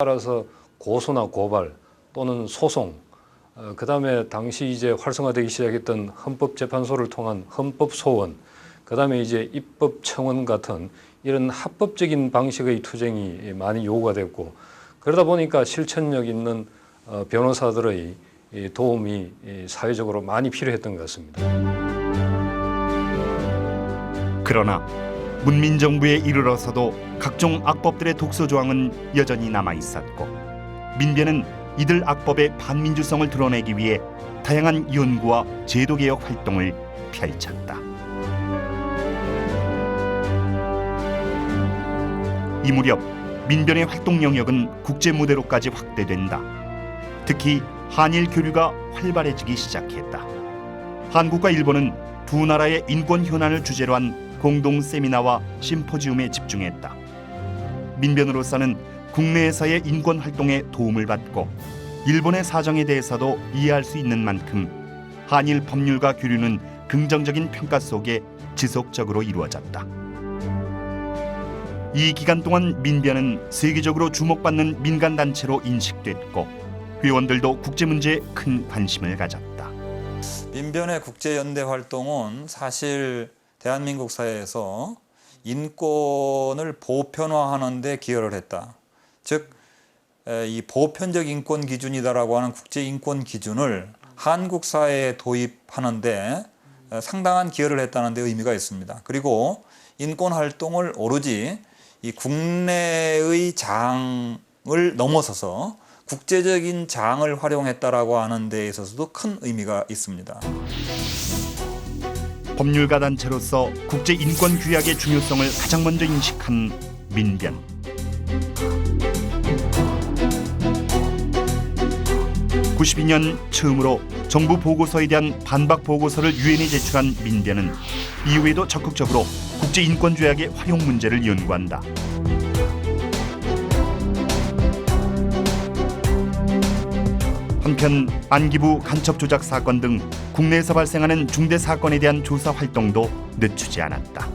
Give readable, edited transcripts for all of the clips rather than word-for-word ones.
따라서 고소나 고발 또는 소송, 그다음에 당시 이제 활성화되기 시작했던 헌법재판소를 통한 헌법소원, 그다음에 이제 입법청원 같은 이런 합법적인 방식의 투쟁이 많이 요구가 됐고, 그러다 보니까 실천력 있는 변호사들의 도움이 사회적으로 많이 필요했던 것 같습니다. 그러나 문민정부에 이르러서도 각종 악법들의 독소 조항은 여전히 남아 있었고, 민변은 이들 악법의 반민주성을 드러내기 위해 다양한 연구와 제도개혁 활동을 펼쳤다. 이 무렵 민변의 활동 영역은 국제 무대로까지 확대된다. 특히 한일 교류가 활발해지기 시작했다. 한국과 일본은 두 나라의 인권 현안을 주제로 한 공동 세미나와 심포지움에 집중했다. 민변으로서는 국내에서의 인권 활동에 도움을 받고 일본의 사정에 대해서도 이해할 수 있는 만큼 한일 법률과 교류는 긍정적인 평가 속에 지속적으로 이루어졌다. 이 기간 동안 민변은 세계적으로 주목받는 민간단체로 인식됐고, 회원들도 국제 문제에 큰 관심을 가졌다. 민변의 국제연대 활동은 사실 대한민국 사회에서 인권을 보편화하는 데 기여를 했다. 즉, 이 보편적 인권 기준이다라고 하는 국제 인권 기준을 한국 사회에 도입하는 데 상당한 기여를 했다는 데 의미가 있습니다. 그리고 인권 활동을 오로지 이 국내의 장을 넘어서서 국제적인 장을 활용했다라고 하는 데 있어서도 큰 의미가 있습니다. 법률가 단체로서 국제 인권 규약의 중요성을 가장 먼저 인식한 민변. (92년) 처음으로 정부 보고서에 대한 반박 보고서를 유엔에 제출한 민변은 이후에도 적극적으로 국제 인권 조약의 활용 문제를 연구한다. 한편 안기부 간첩 조작 사건 등 국내에서 발생하는 중대 사건에 대한 조사 활동도 늦추지 않았다.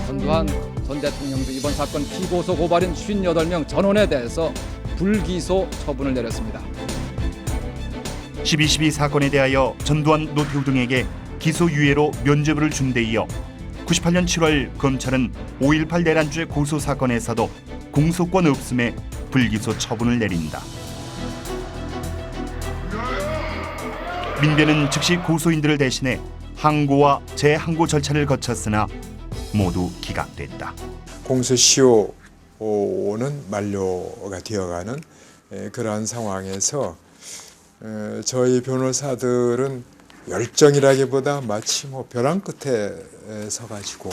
전두환 전 대통령도 이번 사건 피고소 고발인 58명 전원에 대해서 불기소 처분을 내렸습니다. 12.12 사건에 대하여 전두환, 노태우 등에게 기소유예로 면죄부를 준 데 이어 98년 7월 검찰은 5.18 내란죄 고소 사건에서도 공소권 없음에 불기소 처분을 내린다. 민변은 즉시 고소인들을 대신해 항고와 재항고 절차를 거쳤으나 모두 기각됐다. 공소시효는 만료가 되어가는 그러한 상황에서 저희 변호사들은 열정이라기보다 마치 벼랑 끝에 서가지고.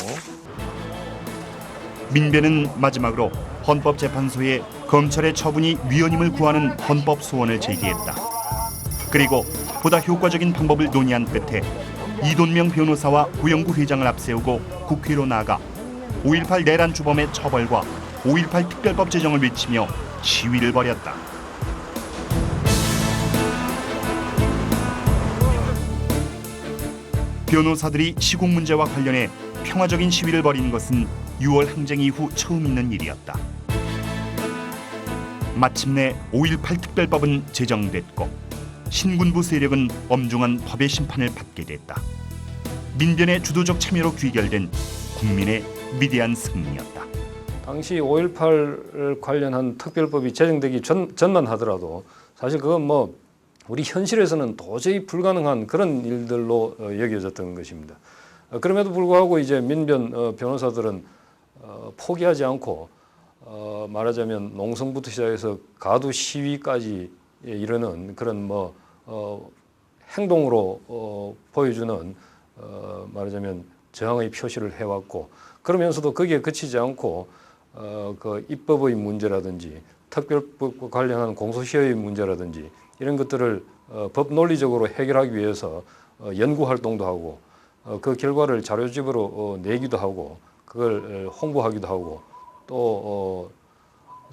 민변은 마지막으로 헌법재판소에 검찰의 처분이 위헌임을 구하는 헌법소원을 제기했다. 그리고 보다 효과적인 방법을 논의한 끝에 이돈명 변호사와 구영구 회장을 앞세우고 국회로 나가 5.18 내란 주범의 처벌과 5.18 특별법 제정을 외치며 시위를 벌였다. 변호사들이 시국 문제와 관련해 평화적인 시위를 벌이는 것은 6월 항쟁 이후 처음 있는 일이었다. 마침내 5.18 특별법은 제정됐고 신군부 세력은 엄중한 법의 심판을 받게 됐다. 민변의 주도적 참여로 귀결된 국민의 위대한 승리였다. 당시 5.18 관련한 특별법이 제정되기 전만 하더라도 사실 그건 우리 현실에서는 도저히 불가능한 그런 일들로 여겨졌던 것입니다. 그럼에도 불구하고 이제 민변 변호사들은 포기하지 않고 말하자면 농성부터 시작해서 가두 시위까지 이르는 그런 행동으로 보여주는 말하자면 저항의 표시를 해왔고, 그러면서도 거기에 그치지 않고 그 입법의 문제라든지 특별법 관련한 공소시효의 문제라든지 이런 것들을 법 논리적으로 해결하기 위해서 연구 활동도 하고 그 결과를 자료집으로 내기도 하고 그걸 홍보하기도 하고 또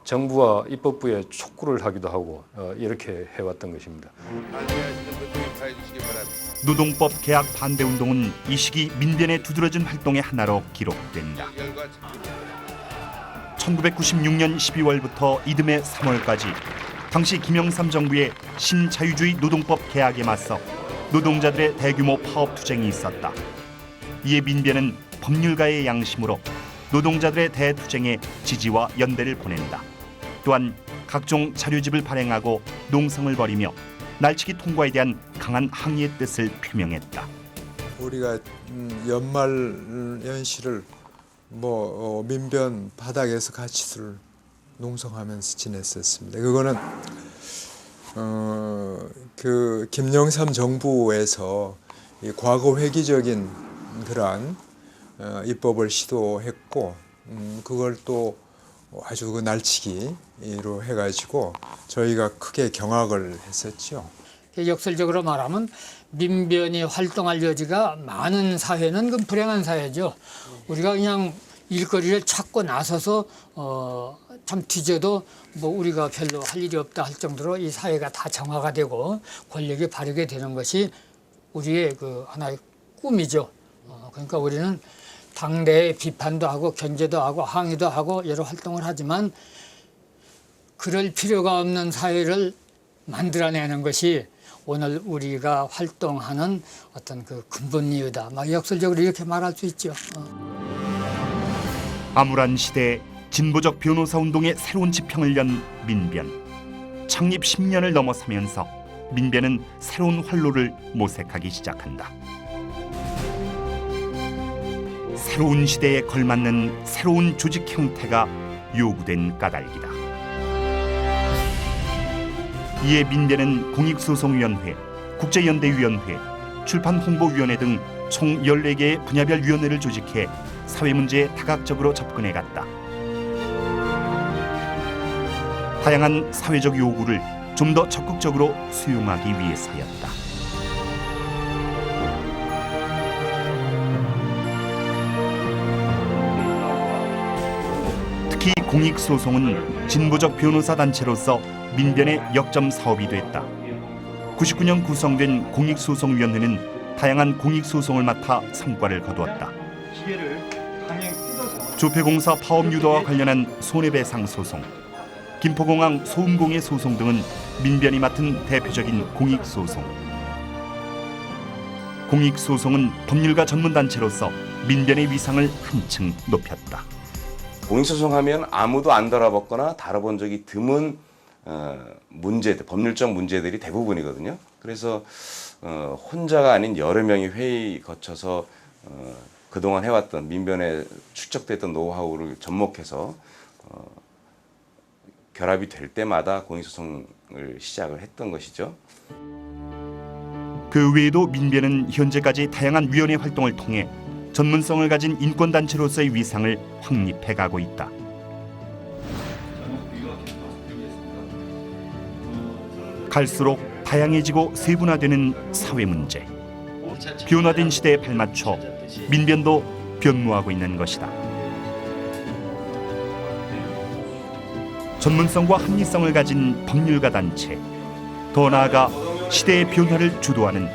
정부와 입법부에 촉구를 하기도 하고 이렇게 해왔던 것입니다. 노동법 개혁 반대 운동은 이 시기 민변의 두드러진 활동의 하나로 기록된다. 1996년 12월부터 이듬해 3월까지 당시 김영삼 정부의 신자유주의 노동법 개혁에 맞서 노동자들의 대규모 파업 투쟁이 있었다. 이에 민변은 법률가의 양심으로 노동자들의 대투쟁에 지지와 연대를 보낸다. 또한 각종 자료집을 발행하고 농성을 벌이며 날치기 통과에 대한 강한 항의의 뜻을 표명했다. 우리가 연말 연시를 민변 바닥에서 같이 술 농성하면서 지냈었습니다. 그거는 그 김영삼 정부에서 이 과거 회기적인 그러한 입법을 시도했고 그걸 또 아주 그 날치기로 해가지고 저희가 크게 경악을 했었죠. 역설적으로 말하면 민변이 활동할 여지가 많은 사회는 그 불행한 사회죠. 우리가 그냥 일거리를 찾고 나서서 참 뒤져도 우리가 별로 할 일이 없다 할 정도로 이 사회가 다 정화가 되고 권력이 바르게 되는 것이 우리의 그 하나의 꿈이죠. 그러니까 우리는 당대에 비판도 하고 견제도 하고 항의도 하고 여러 활동을 하지만 그럴 필요가 없는 사회를 만들어내는 것이 오늘 우리가 활동하는 어떤 그 근본 이유다. 역설적으로 이렇게 말할 수 있죠. 암울한 시대에 진보적 변호사 운동의 새로운 지평을 연 민변. 창립 10년을 넘어서면서 민변은 새로운 활로를 모색하기 시작한다. 새로운 시대에 걸맞는 새로운 조직 형태가 요구된 까닭이다. 이에 민변은 공익소송위원회, 국제연대위원회, 출판홍보위원회 등 총 14개의 분야별 위원회를 조직해 사회 문제에 다각적으로 접근해 갔다. 다양한 사회적 요구를 좀 더 적극적으로 수용하기 위해서였다. 특히 공익소송은 진보적 변호사 단체로서 민변의 역점 사업이 됐다. 99년 구성된 공익소송위원회는 다양한 공익소송을 맡아 성과를 거두었다. 조폐공사 파업 유도와 관련한 손해배상 소송, 김포공항 소음공해 소송 등은 민변이 맡은 대표적인 공익소송. 공익소송은 법률가 전문단체로서 민변의 위상을 한층 높였다. 공익소송하면 아무도 안 다뤄봤거나 다뤄본 적이 드문 문제들, 법률적 문제들이 대부분이거든요. 그래서 혼자가 아닌 여러 명이 회의 거쳐서 그동안 해왔던 민변에 축적됐던 노하우를 접목해서 결합이 될 때마다 공익소송을 시작을 했던 것이죠. 그 외에도 민변은 현재까지 다양한 위원회 활동을 통해 전문성을 가진 인권단체로서의 위상을 확립해가고 있다. 갈수록 다양해지고 세분화되는 사회 문제. 변화된 시대에 발맞춰 민변도 변모하고 있는 것이다. 전문성과 합리성을 가진 법률가 단체, 더 나아가 시대의 변화를 주도하는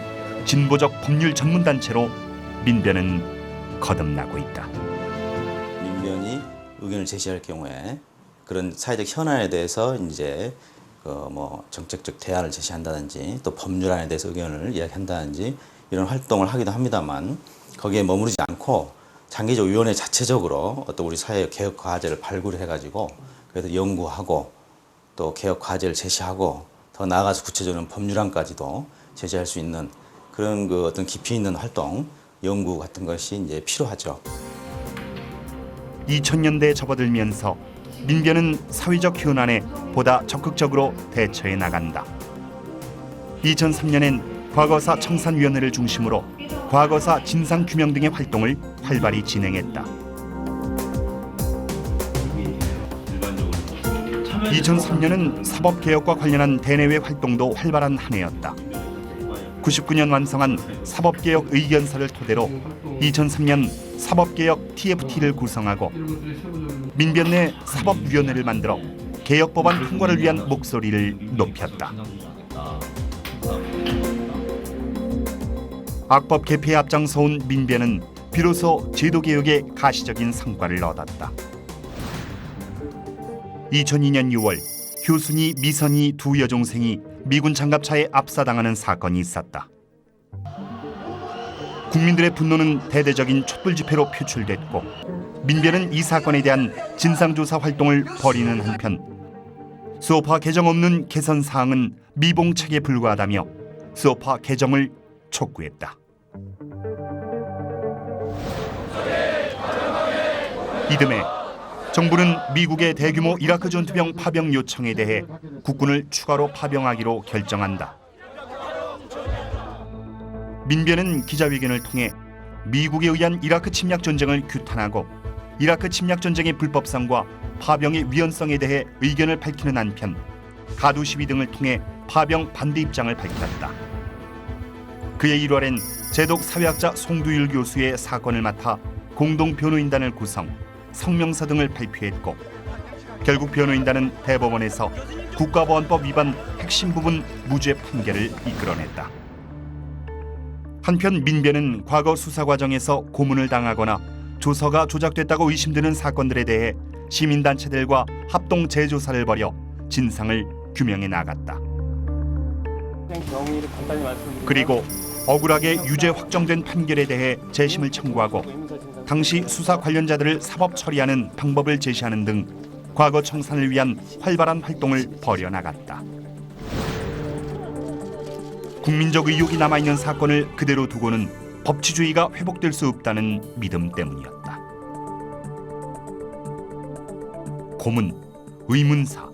진보적 법률 전문 단체로 민변은 거듭나고 있다. 민변이 의견을 제시할 경우에 그런 사회적 현안에 대해서 이제 정책적 대안을 제시한다든지 또 법률안에 대해서 의견을 이야기한다든지 이런 활동을 하기도 합니다만 거기에 머무르지 않고 장기적 위원회 자체적으로 어떤 우리 사회의 개혁 과제를 발굴해가지고 그래서 연구하고 또 개혁 과제를 제시하고 더 나아가서 구체적인 법률안까지도 제시할 수 있는 그런 그 어떤 깊이 있는 활동, 연구 같은 것이 이제 필요하죠. 2000년대에 접어들면서 민변은 사회적 현안에 보다 적극적으로 대처해 나간다. 2003년엔 과거사 청산위원회를 중심으로 과거사 진상규명 등의 활동을 활발히 진행했다. 2003년은 사법개혁과 관련한 대내외 활동도 활발한 한 해였다. 99년 완성한 사법개혁 의견서를 토대로 2003년 사법개혁 TFT를 구성하고 민변 내 사법위원회를 만들어 개혁법안 통과를 위한 목소리를 높였다. 악법 개폐에 앞장서온 민변은 비로소 제도개혁에 가시적인 성과를 얻었다. 2002년 6월 효순이, 미선이 두 여종생이 미군 장갑차에 압사당하는 사건이 있었다. 국민들의 분노는 대대적인 촛불 집회로 표출됐고 민변은 이 사건에 대한 진상조사 활동을 벌이는 한편 수호파 개정 없는 개선 사항은 미봉책에 불과하다며 수호파 개정을 촉구했다. 이듬해 정부는 미국의 대규모 이라크 전투병 파병 요청에 대해 국군을 추가로 파병하기로 결정한다. 민변은 기자회견을 통해 미국에 의한 이라크 침략 전쟁을 규탄하고 이라크 침략 전쟁의 불법성과 파병의 위헌성에 대해 의견을 밝히는 한편 가두 시위 등을 통해 파병 반대 입장을 밝혔다. 그해 1월엔 제독 사회학자 송두율 교수의 사건을 맡아 공동 변호인단을 구성, 성명서 등을 발표했고 결국 변호인단은 대법원에서 국가보안법 위반 핵심 부분 무죄 판결을 이끌어냈다. 한편 민변은 과거 수사 과정에서 고문을 당하거나 조서가 조작됐다고 의심되는 사건들에 대해 시민단체들과 합동 재조사를 벌여 진상을 규명해 나갔다. 그리고 억울하게 유죄 확정된 판결에 대해 재심을 청구하고 당시 수사 관련자들을 사법 처리하는 방법을 제시하는 등 과거 청산을 위한 활발한 활동을 벌여나갔다. 국민적 의혹이 남아있는 사건을 그대로 두고는 법치주의가 회복될 수 없다는 믿음 때문이었다. 고문, 의문사,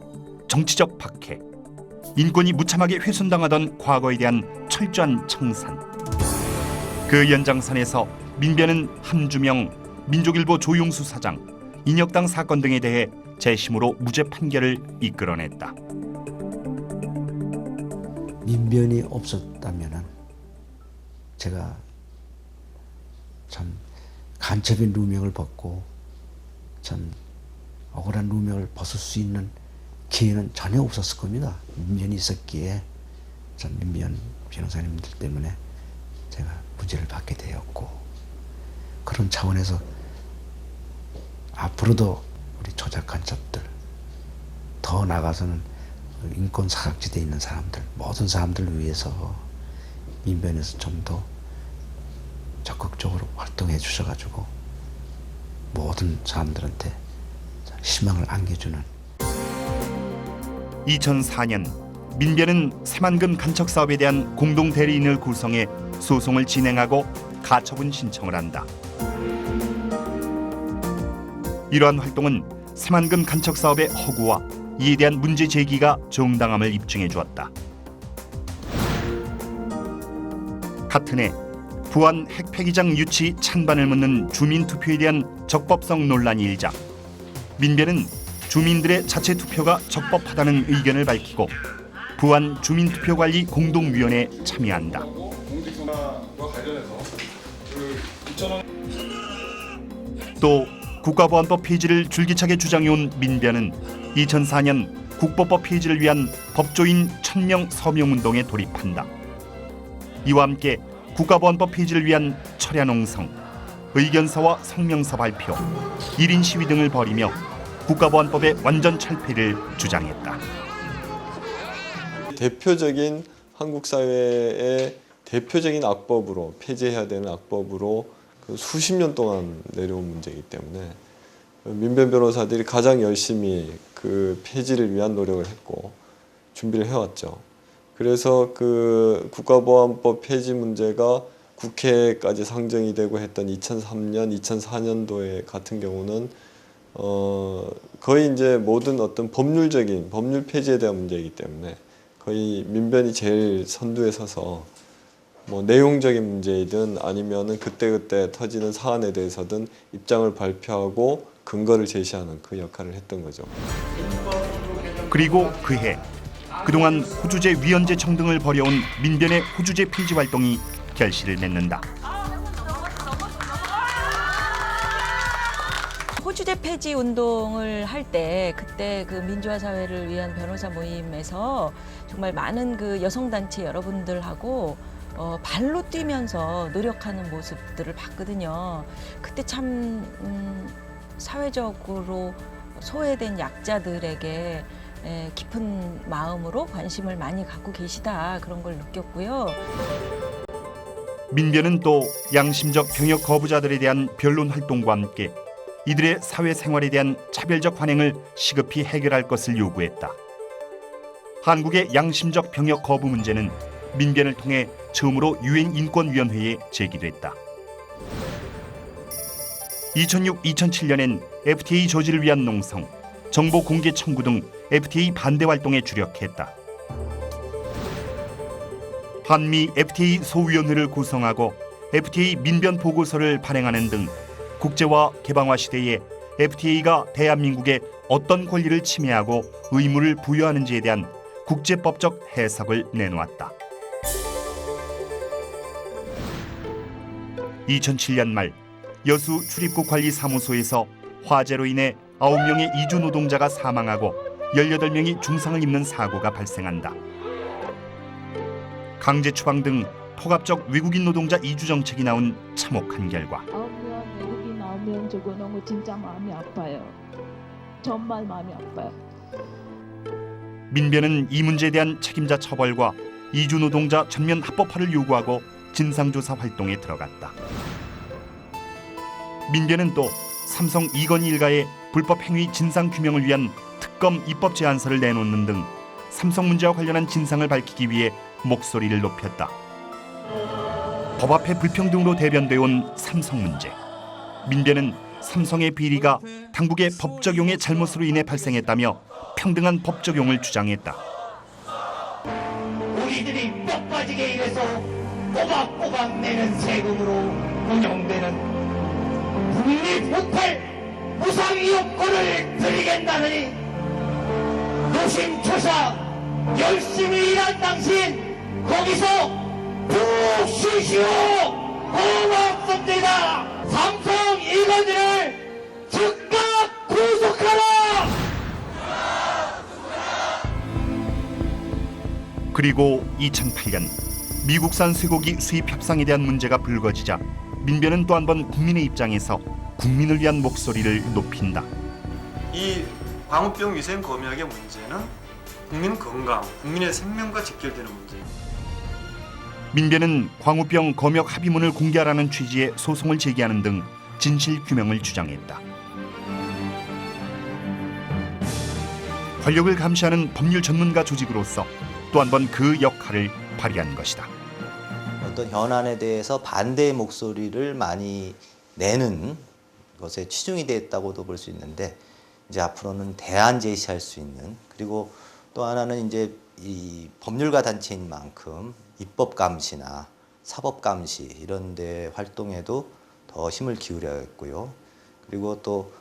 정치적 박해, 인권이 무참하게 훼손당하던 과거에 대한 철저한 청산. 그 연장선에서 민변은 함주명, 민족일보 조용수 사장, 인혁당 사건 등에 대해 재심으로 무죄 판결을 이끌어냈다. 민변이 없었다면은 제가 참 간첩의 누명을 벗고 참 억울한 누명을 벗을 수 있는 기회는 전혀 없었을 겁니다. 민변이 있었기에 참 민변 변호사님들 때문에 제가 무죄를 받게 되었고 그런 차원에서 앞으로도 우리 조작 간첩들 더 나아가서는 인권 사각지대에 있는 사람들 모든 사람들을 위해서 민변에서 좀 더 적극적으로 활동해 주셔가지고 모든 사람들한테 희망을 안겨주는 2004년 민변은 새만금 간척 사업에 대한 공동 대리인을 구성해 소송을 진행하고 가처분 신청을 한다. 이러한 활동은 새만금 간척 사업의 허구와 이에 대한 문제 제기가 정당함을 입증해 주었다. 같은 해 부안 핵폐기장 유치 찬반을 묻는 주민투표에 대한 적법성 논란이 일자 민변은 주민들의 자체 투표가 적법하다는 의견을 밝히고 부안 주민투표관리 공동위원회에 참여한다. 또 국가보안법 폐지를 줄기차게 주장해온 민변은 2004년 국보법 폐지를 위한 법조인 1000명 서명운동에 돌입한다. 이와 함께 국가보안법 폐지를 위한 철야농성, 의견서와 성명서 발표, 1인 시위 등을 벌이며 국가보안법의 완전 철폐를 주장했다. 대표적인 한국 사회의 대표적인 악법으로 폐지해야 되는 악법으로 수십 년 동안 내려온 문제이기 때문에 민변 변호사들이 가장 열심히 그 폐지를 위한 노력을 했고 준비를 해왔죠. 그래서 그 국가보안법 폐지 문제가 국회까지 상정이 되고 했던 2003년, 2004년도에 같은 경우는 거의 이제 모든 어떤 법률 폐지에 대한 문제이기 때문에 거의 민변이 제일 선두에 서서 뭐 내용적인 문제이든 아니면은 그때그때 터지는 사안에 대해서든 입장을 발표하고 근거를 제시하는 그 역할을 했던 거죠. 그리고 그해 그동안 호주제 위헌제청 등을 벌여온 민변의 호주제 폐지 활동이 결실을 맺는다. 호주제 폐지 운동을 할 때 그때 그 민주화 사회를 위한 변호사 모임에서 정말 많은 그 여성단체 여러분들하고 발로 뛰면서 노력하는 모습들을 봤거든요. 그때 참 사회적으로 소외된 약자들에게 깊은 마음으로 관심을 많이 갖고 계시다 그런 걸 느꼈고요. 민변은 또 양심적 병역 거부자들에 대한 변론 활동과 함께 이들의 사회생활에 대한 차별적 관행을 시급히 해결할 것을 요구했다. 한국의 양심적 병역 거부 문제는 민변을 통해 처음으로 유엔인권위원회에 제기됐다. 2006-2007년엔 FTA 조지를 위한 농성, 정보 공개 청구 등 FTA 반대 활동에 주력했다. 한미 FTA 소위원회를 구성하고 FTA 민변 보고서를 발행하는 등 국제화 개방화 시대에 FTA가 대한민국에 어떤 권리를 침해하고 의무를 부여하는지에 대한 국제법적 해석을 내놓았다. 2007년 말 여수 출입국 관리 사무소에서 화재로 인해 9명의 이주 노동자가 사망하고 18명이 중상을 입는 사고가 발생한다. 강제 추방 등 폭압적 외국인 노동자 이주 정책이 나온 참혹한 결과 9명 외국인 9명 적어놓은 거 진짜 마음이 아파요. 정말 마음이 아파요. 민변은 이 문제에 대한 책임자 처벌과 이주 노동자 전면 합법화를 요구하고 진상조사 활동에 들어갔다. 민변은 또 삼성 이건희 일가의 불법 행위 진상 규명을 위한 특검 입법 제안서를 내놓는 등 삼성 문제와 관련한 진상을 밝히기 위해 목소리를 높였다. 법 앞에 불평등으로 대변되어 온 삼성 문제. 민변은 삼성의 비리가 당국의 법 적용의 잘못으로 인해 발생했다며 평등한 법 적용을 주장했다. 우리들이 뼈 빠지게 일해서 꼬박꼬박 내는 세금으로 운영되는 국립48 무상이용권을 드리겠다느니 노심초사 열심히 일한 당신 거기서 푹 쉬시오. 고맙습니다. 삼성 이건희를 즉각 구속하라. 그리고 2008년 미국산 쇠고기 수입 협상에 대한 문제가 불거지자 민변은 또 한 번 국민의 입장에서 국민을 위한 목소리를 높인다. 이 광우병 위생 검역의 문제는 국민 건강, 국민의 생명과 직결되는 문제입니다. 민변은 광우병 검역 합의문을 공개하라는 취지의 소송을 제기하는 등 진실 규명을 주장했다. 권력을 감시하는 법률 전문가 조직으로서 또 한 번 그 역할을 발휘한 것이다. 어떤 현안에 대해서 반대의 목소리를 많이 내는 것에 치중이 됐다고도 볼 수 있는데 이제 앞으로는 대안 제시할 수 있는 그리고 또 하나는 이제 이 법률가 단체인 만큼 입법 감시나 사법 감시 이런 데 활동에도 더 힘을 기울여야겠고요. 그리고 또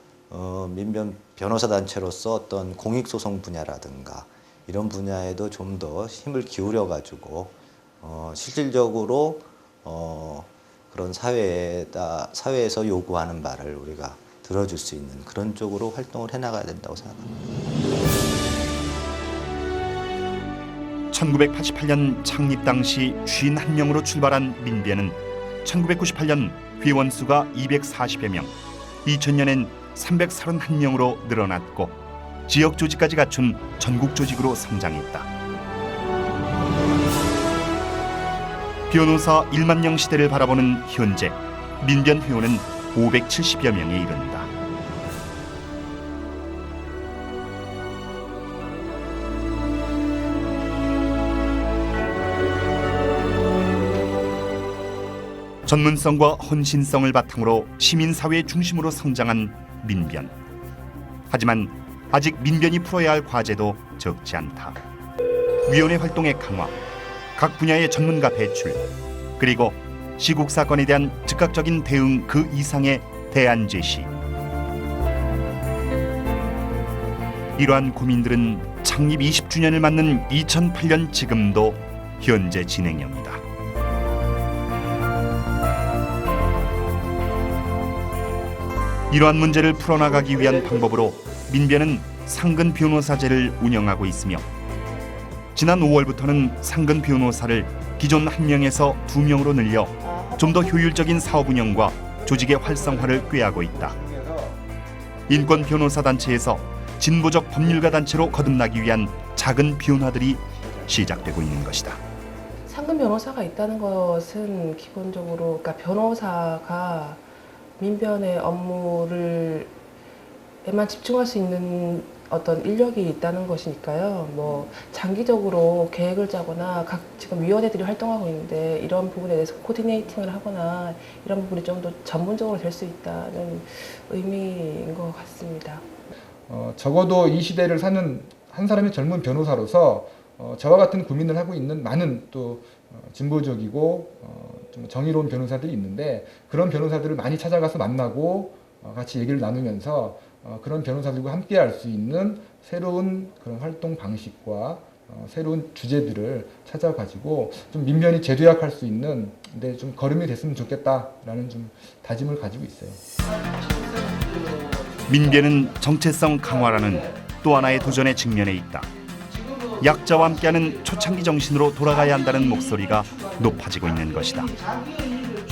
민변 변호사 단체로서 어떤 공익 소송 분야라든가 이런 분야에도 좀 더 힘을 기울여 가지고 실질적으로 그런 사회에서 요구하는 바를 우리가 들어줄 수 있는 그런 쪽으로 활동을 해나가야 된다고 생각합니다. 1988년 창립 당시 51명으로 출발한 민변은 1998년 회원 수가 240여 명, 2000년엔 331명으로 늘어났고 지역 조직까지 갖춘 전국 조직으로 성장했다. 변호사 1만 명 시대를 바라보는 현재 민변 회원은 570여 명에 이른다. 전문성과 헌신성을 바탕으로 시민사회 중심으로 성장한 민변. 하지만 아직 민변이 풀어야 할 과제도 적지 않다. 위원회 활동의 강화, 각 분야의 전문가 배출, 그리고 시국 사건에 대한 즉각적인 대응 그 이상의 대안 제시. 이러한 고민들은 창립 20주년을 맞는 2008년 지금도 현재 진행형이다. 이러한 문제를 풀어나가기 위한 방법으로 민변은 상근 변호사제를 운영하고 있으며 지난 5월부터는 상근 변호사를 기존 1명에서 2명으로 늘려 좀 더 효율적인 사업 운영과 조직의 활성화를 꾀하고 있다. 인권 변호사 단체에서 진보적 법률가 단체로 거듭나기 위한 작은 변화들이 시작되고 있는 것이다. 상근 변호사가 있다는 것은 기본적으로 그러니까 변호사가 민변의 업무를에만 집중할 수 있는 어떤 인력이 있다는 것이니까요. 뭐 장기적으로 계획을 짜거나 각 지금 위원회들이 활동하고 있는데 이런 부분에 대해서 코디네이팅을 하거나 이런 부분이 좀 더 전문적으로 될 수 있다는 의미인 것 같습니다. 적어도 이 시대를 사는 한 사람의 젊은 변호사로서 저와 같은 고민을 하고 있는 많은 또 진보적이고 좀 정의로운 변호사들이 있는데 그런 변호사들을 많이 찾아가서 만나고 같이 얘기를 나누면서 그런 변호사들과 함께 할 수 있는 새로운 그런 활동 방식과 새로운 주제들을 찾아가지고 좀 민변이 재도약할 수 있는 데 좀 걸음이 됐으면 좋겠다라는 좀 다짐을 가지고 있어요. 민변은 정체성 강화라는 또 하나의 도전에 직면해 있다. 약자와 함께하는 초창기 정신으로 돌아가야 한다는 목소리가 높아지고 있는 것이다.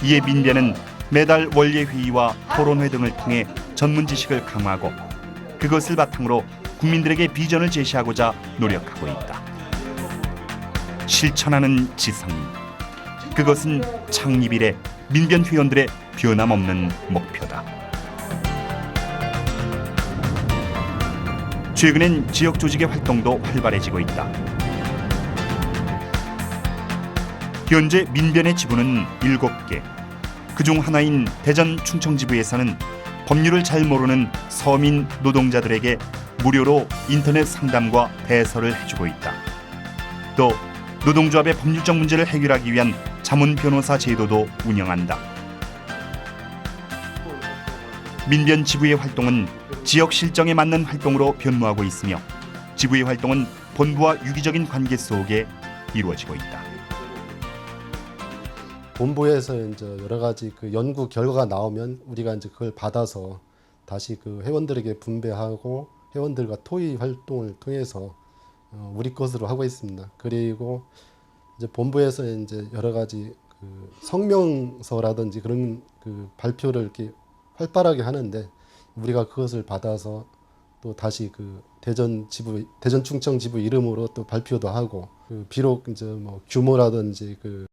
이에 민변은 매달 원례회의와 토론회 등을 통해 전문 지식을 강화하고 그것을 바탕으로 국민들에게 비전을 제시하고자 노력하고 있다. 실천하는 지성인. 그것은 창립 이래 민변 회원들의 변함없는 목표다. 최근엔 지역 조직의 활동도 활발해지고 있다. 현재 민변의 지부는 7개. 그중 하나인 대전 충청지부에서는 법률을 잘 모르는 서민 노동자들에게 무료로 인터넷 상담과 대서를 해주고 있다. 또 노동조합의 법률적 문제를 해결하기 위한 자문 변호사 제도도 운영한다. 민변 지부의 활동은 지역 실정에 맞는 활동으로 변모하고 있으며 지부의 활동은 본부와 유기적인 관계 속에 이루어지고 있다. 본부에서 이제 여러 가지 그 연구 결과가 나오면 우리가 이제 그걸 받아서 다시 그 회원들에게 분배하고 회원들과 토의 활동을 통해서 우리 것으로 하고 있습니다. 그리고 이제 본부에서 이제 여러 가지 그 성명서라든지 그런 그 발표를 이렇게 활발하게 하는데 우리가 그것을 받아서 또 다시 그 대전 충청 지부 이름으로 또 발표도 하고 그 비록 이제 뭐 규모라든지 그